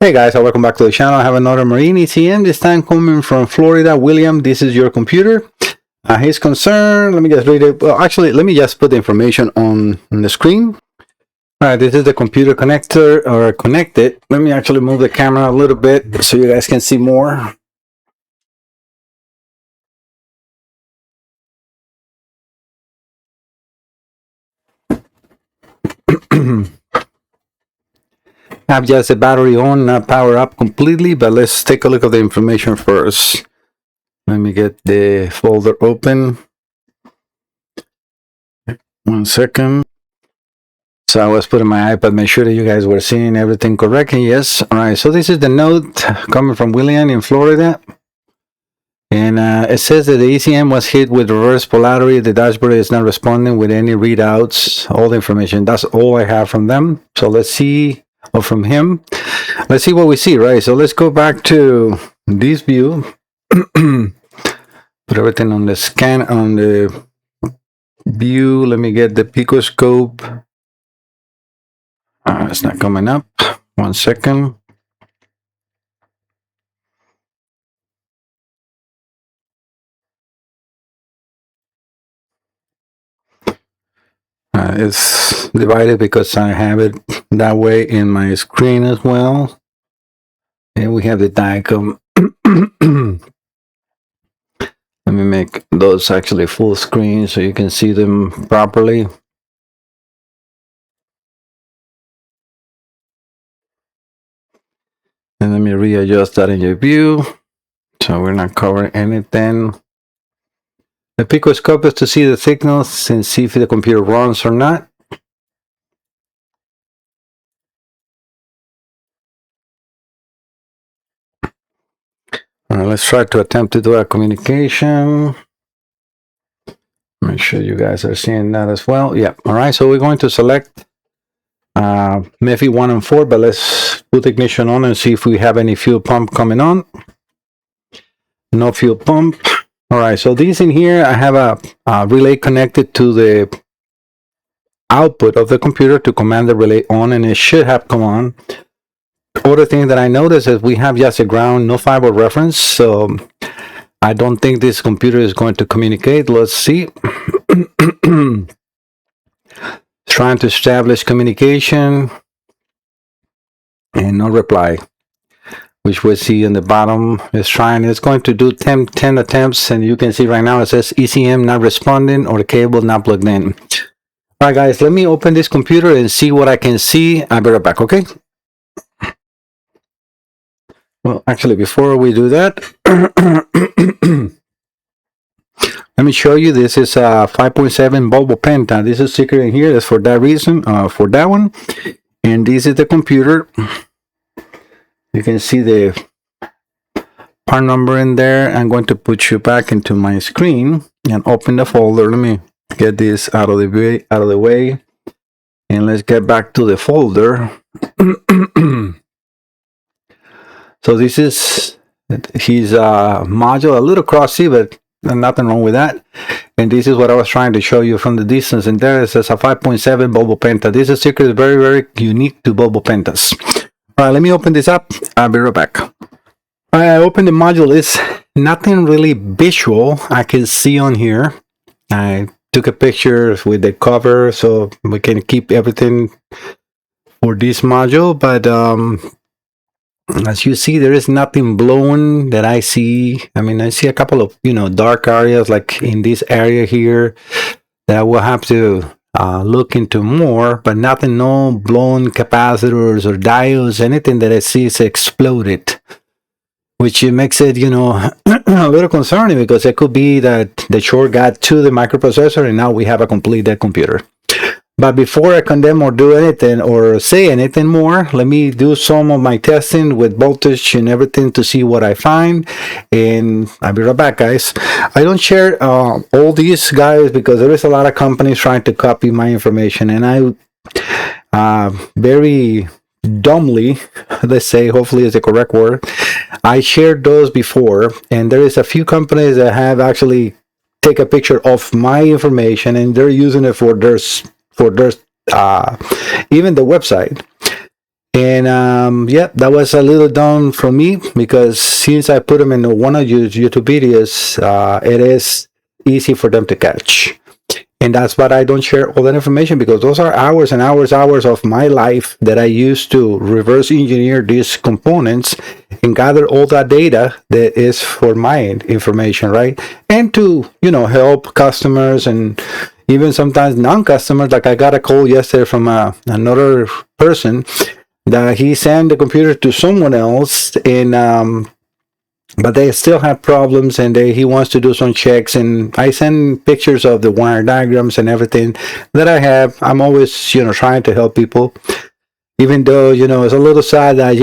Hey guys, welcome back to the channel. I have another Marine ECM, this time coming from Florida. William, this is your computer. His concern, let me just read it. Well, actually, let me just put the information on the screen. All right, this is the computer connector or connected. Let me actually move the camera a little bit so you guys can see more. I have just the battery on, not power up completely, but let's take a look at the information first. Let me get the folder open. 1 second. So I was putting my iPad, make sure that you guys were seeing everything correct. And yes, all right. So this is the note coming from William in Florida. And it says that the ECM was hit with reverse polarity. The dashboard is not responding with any readouts. All the information. That's all I have from them. So let's see, or from him. Let's see what we see, right? So let's go back to this view. Put everything on the scan, on the view. Let me get the picoscope. It's not coming up. 1 second. It's divided because I have it that way in my screen as well. And we have the diagram. Let me make those actually full screen so you can see them properly. And let me readjust that in your view. So we're not covering anything. The picoscope is to see the signals and see if the computer runs or not. Let's try to attempt to do a communication. Make sure you guys are seeing that as well. Yeah. All right. So we're going to select MEFI 1 and 4, but let's put the ignition on and see if we have any fuel pump coming on. No fuel pump. All right. So these in here, I have a relay connected to the output of the computer to command the relay on, and it should have come on. Other thing that I noticed is we have just a ground, no fiber reference, so I don't think this computer is going to communicate. Let's see. Trying to establish communication and no reply, which we see in the bottom. It's going to do 10 attempts, and you can see right now it says ECM not responding or cable not plugged in. All right, guys, let me open this computer and see what I can see. I'll be right back, okay? Well, actually, before we do that, let me show you. This is a 5.7 Volvo Penta. This is secret in here. That's for that reason, for that one. And this is the computer. You can see the part number in there. I'm going to put you back into my screen and open the folder. Let me get this out of the way, and let's get back to the folder. So this is his module, a little crossy, but nothing wrong with that. And this is what I was trying to show you from the distance. And there it says a 5.7 Volvo Penta. This is secret, is very, very unique to Volvo Pentas. All right, let me open this up. I'll be right back. All right, I opened the module. It's nothing really visual I can see on here. I took a picture with the cover so we can keep everything for this module, but as you see, there is nothing blown that I see. I mean, I see a couple of, dark areas like in this area here that I will have to look into more, but nothing, no blown capacitors or diodes, anything that I see is exploded, which makes it, a little concerning, because it could be that the short got to the microprocessor and now we have a complete dead computer. But before I condemn or do anything or say anything more, let me do some of my testing with voltage and everything to see what I find. And I'll be right back, guys. I don't share all these, guys, because there is a lot of companies trying to copy my information. And I very dumbly, let's say, hopefully is the correct word, I shared those before. And there is a few companies that have actually take a picture of my information and they're using it for their even the website. And yep, that was a little down from me because since I put them in one of your YouTube videos, it is easy for them to catch. And that's why I don't share all that information, because those are hours and hours of my life that I use to reverse engineer these components and gather all that data that is for my information, right? And to, help customers and even sometimes non-customers. Like I got a call yesterday from another person that he sent the computer to someone else, and but they still have problems, and he wants to do some checks, and I send pictures of the wire diagrams and everything that I have. I'm always trying to help people, even though it's a little sad that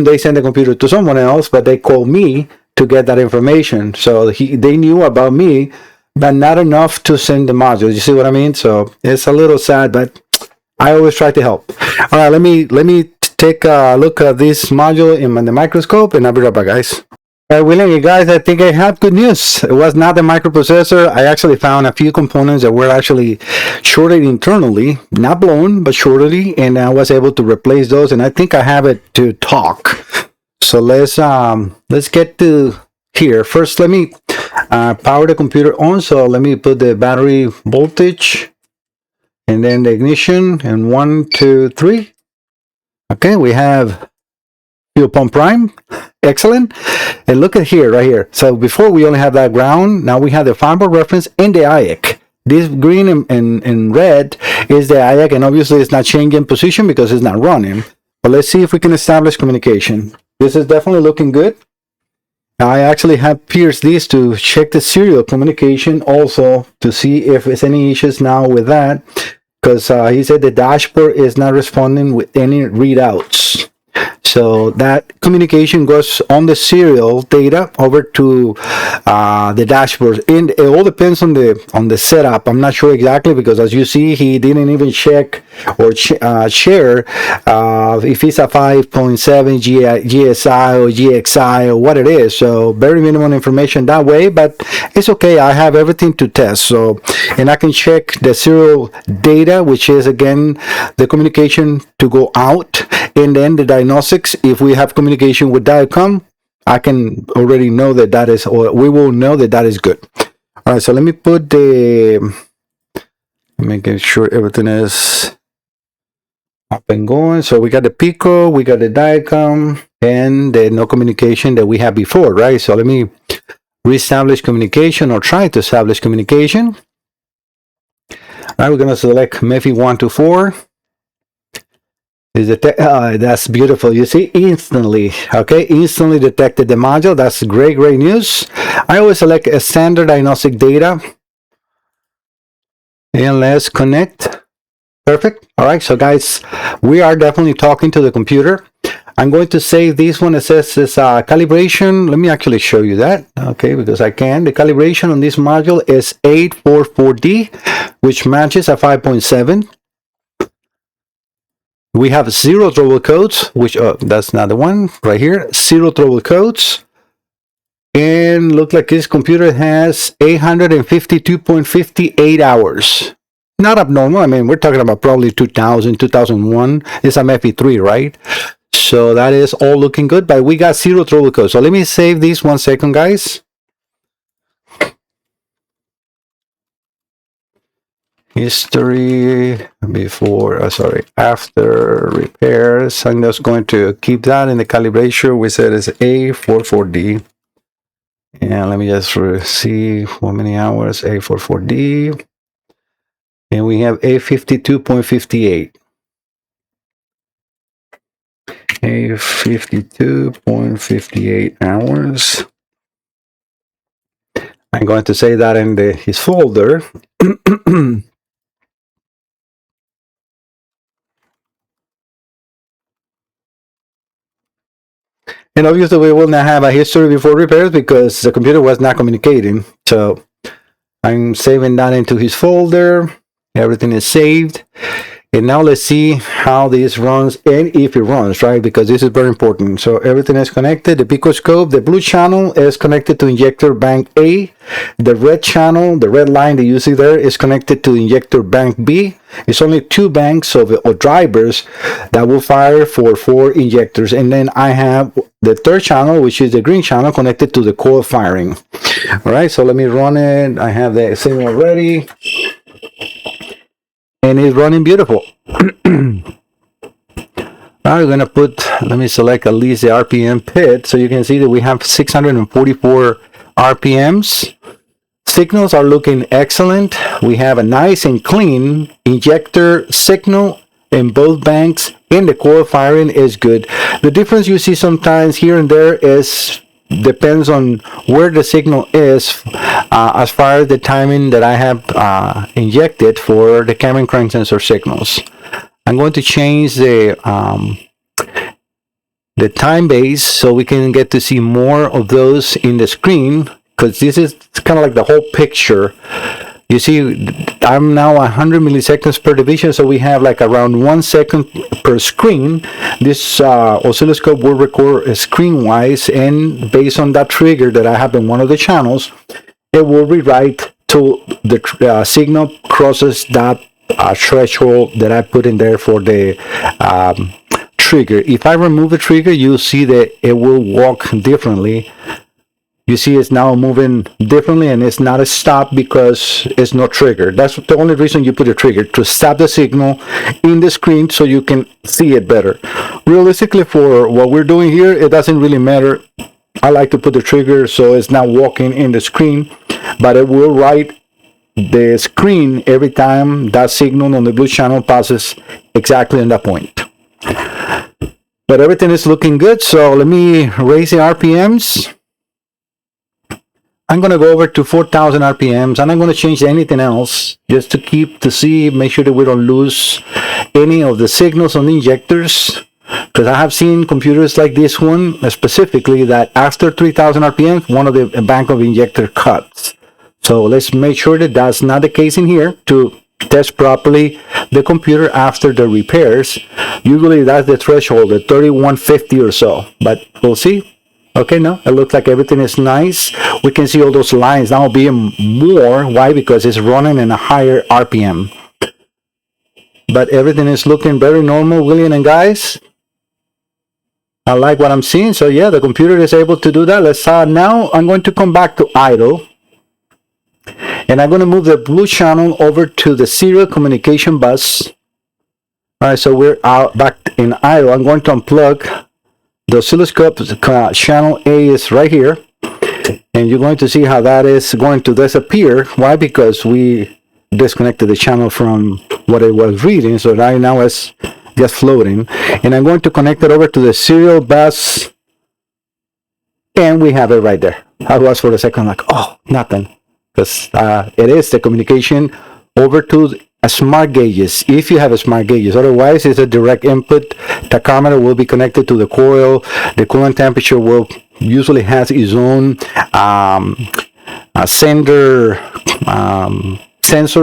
they send the computer to someone else, but they call me to get that information. So they knew about me, but not enough to send the modules. You see what I mean? So it's a little sad, but I always try to help. All right, let me take a look at this module in the microscope, and I'll be right back, guys. All right, William, you guys, I think I have good news. It was not the microprocessor. I actually found a few components that were actually shorted internally, not blown, but shortly, and I was able to replace those, and I think I have it to talk. So let's get to here. First, let me power the computer on. So let me put the battery voltage, and then the ignition, and 1, 2, 3. Okay, we have fuel pump prime. Excellent. And look at here, right here. So before we only have that ground, now we have the firmware reference and the IAC. This green and red is the IAC, and obviously it's not changing position because it's not running. But let's see if we can establish communication. This is definitely looking good. I actually have pierced these to check the serial communication also to see if there's any issues now with that, because he said the dashboard is not responding with any readouts. So that communication goes on the serial data over to the dashboard, and it all depends on the setup. I'm not sure exactly, because as you see, he didn't even check or share if it's a 5.7 GSI or GXI or what it is. So very minimum information that way, but it's okay. I have everything to test. So, and I can check the serial data, which is again the communication to go out, and then the diagnostics. If we have communication with Diacom, I can already know that is, or we will know that is good. All right, so let me put making sure everything is up and going. So we got the Pico, we got the Diacom, and the no communication that we had before, right? So let me reestablish communication, or try to establish communication. All right, we're gonna select MEFI 1 to 4. That's beautiful. You see, instantly detected the module. That's great news. I always select a standard diagnostic data, and let's connect. Perfect. All right, so guys, we are definitely talking to the computer. I'm going to save this one. It says this calibration. Let me actually show you that, okay, because I can. The calibration on this module is 844D, which matches a 5.7. We have 0 trouble codes, which that's not the one right here. 0 trouble codes, and look like this computer has 852.58 hours. Not abnormal. I mean, we're talking about probably 2000, 2001. It's a MEFI 3, right? So that is all looking good, but we got 0 trouble codes. So let me save this 1 second, guys. History before, after repairs. I'm just going to keep that in the calibration. We said it's A44D. And let me just see how many hours A44D. And we have A52.58. A52.58 hours. I'm going to say that in his folder. And obviously we will not have a history before repairs because the computer was not communicating. So I'm saving that into his folder. Everything is saved. And now let's see how this runs and if it runs, right? Because this is very important. So everything is connected. The picoscope, the blue channel is connected to injector bank A. The red channel, the red line that you see there, is connected to injector bank B. It's only 2 banks of drivers that will fire for 4 injectors. And then I have the third channel, which is the green channel, connected to the coil firing. All right, so let me run it. I have the signal ready. And it's running beautiful. Now we're gonna let me select at least the RPM pit so you can see that we have 644 RPMs. Signals are looking excellent. We have a nice and clean injector signal in both banks, and the coil firing is good. The difference you see sometimes here and there depends on where the signal is as far as the timing that I have injected for the camera crank sensor signals. I'm going to change the time base so we can get to see more of those in the screen, because this is kind of like the whole picture. You see, I'm now 100 milliseconds per division, so we have like around 1 second per screen. This oscilloscope will record screen-wise, and based on that trigger that I have in one of the channels, it will rewrite till the signal crosses that threshold that I put in there for the trigger. If I remove the trigger, you'll see that it will walk differently. You see it's now moving differently, and it's not a stop because it's not triggered. That's the only reason you put a trigger, to stop the signal in the screen so you can see it better. Realistically, for what we're doing here, it doesn't really matter. I like to put the trigger so it's not walking in the screen, but it will write the screen every time that signal on the blue channel passes exactly on that point. But everything is looking good, so let me raise the RPMs. I'm going to go over to 4,000 RPMs, and I'm going to change anything else just to make sure that we don't lose any of the signals on the injectors, because I have seen computers like this one specifically that after 3,000 RPMs, one of the bank of injector cuts. So let's make sure that that's not the case in here to test properly the computer after the repairs. Usually that's the threshold at 3150 or so, but we'll see. Okay, no, it looks like everything is nice. We can see all those lines now being more. Why? Because it's running in a higher RPM. But everything is looking very normal, William and guys. I like what I'm seeing. So yeah, the computer is able to do that. Let's now I'm going to come back to idle. And I'm going to move the blue channel over to the serial communication bus. All right, so we're out back in idle. I'm going to unplug the oscilloscope. Channel A is right here, and you're going to see how that is going to disappear. Why? Because we disconnected the channel from what it was reading, so right now it's just floating. And I'm going to connect it over to the serial bus, and we have it right there. I was for a second like, oh, nothing, because it is the communication over to smart gauges, if you have a smart gauges. Otherwise, it's a direct input. Tachometer will be connected to the coil. The coolant temperature will usually has its own sensor,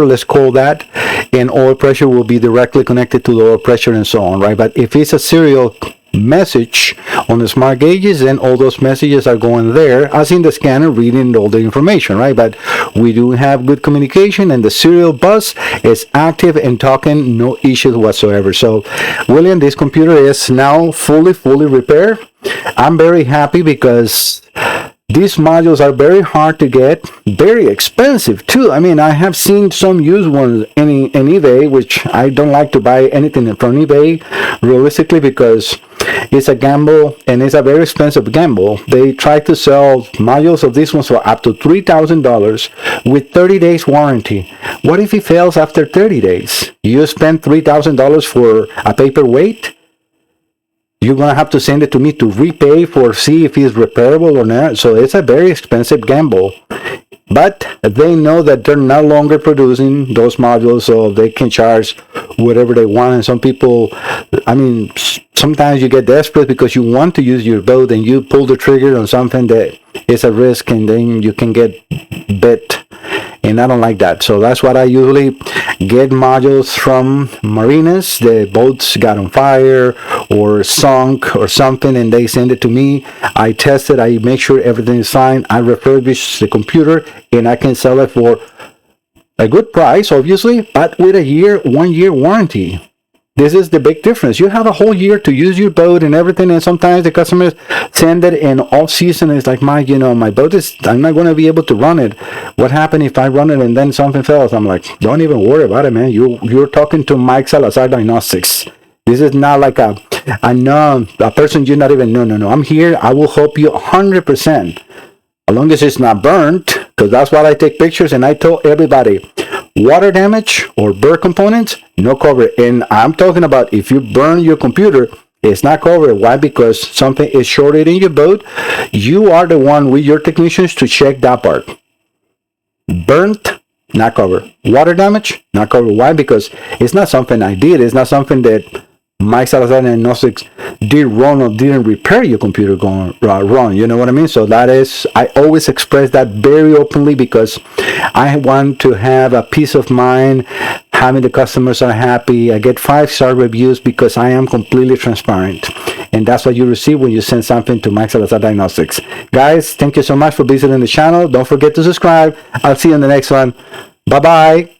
let's call that, and oil pressure will be directly connected to the oil pressure and so on, right? But if it's a serial message on the smart gauges, then all those messages are going there as in the scanner, reading all the information, right? But we do have good communication, and the serial bus is active and talking, no issues whatsoever. So William, this computer is now fully repaired. I'm very happy because these modules are very hard to get, very expensive too. I mean, I have seen some used ones in eBay, which I don't like to buy anything from eBay realistically because it's a gamble, and it's a very expensive gamble. They try to sell modules of these ones for up to $3,000 with 30 days warranty. What if it fails after 30 days? You spend $3,000 for a paperweight? You're going to have to send it to me to repay for see if it's repairable or not. So it's a very expensive gamble. But they know that they're no longer producing those modules, so they can charge whatever they want. And some people, I mean, sometimes you get desperate because you want to use your boat and you pull the trigger on something that is a risk, and then you can get bit. And I don't like that. So that's what I usually get modules from marinas. The boats got on fire or sunk or something, and they send it to me. I test it. I make sure everything is fine. I refurbish the computer, and I can sell it for a good price, obviously, but with a 1 year warranty. This is the big difference. You have a whole year to use your boat and everything, and sometimes the customers send it in off season. It's like, my boat is, I'm not going to be able to run it. What happened if I run it and then something fails? I'm like, don't even worry about it, man. You're talking to Mike Salazar Diagnostics. This is not like a person you not even know. No. I'm here. I will help you 100%. As long as it's not burnt, because that's what I take pictures, and I tell everybody, water damage or burn components, no cover. And I'm talking about if you burn your computer, it's not covered. Why? Because something is shorted in your boat. You are the one with your technicians to check that part. Burnt, not covered. Water damage, not covered. Why? Because it's not something I did. It's not something that Mike Salazar Diagnostics did wrong or didn't repair your computer going wrong. You know what I mean? So that is, I always express that very openly, because I want to have a peace of mind, having the customers are happy. I get 5-star reviews because I am completely transparent. And that's what you receive when you send something to Mike Salazar Diagnostics. Guys, thank you so much for visiting the channel. Don't forget to subscribe. I'll see you in the next one. Bye-bye.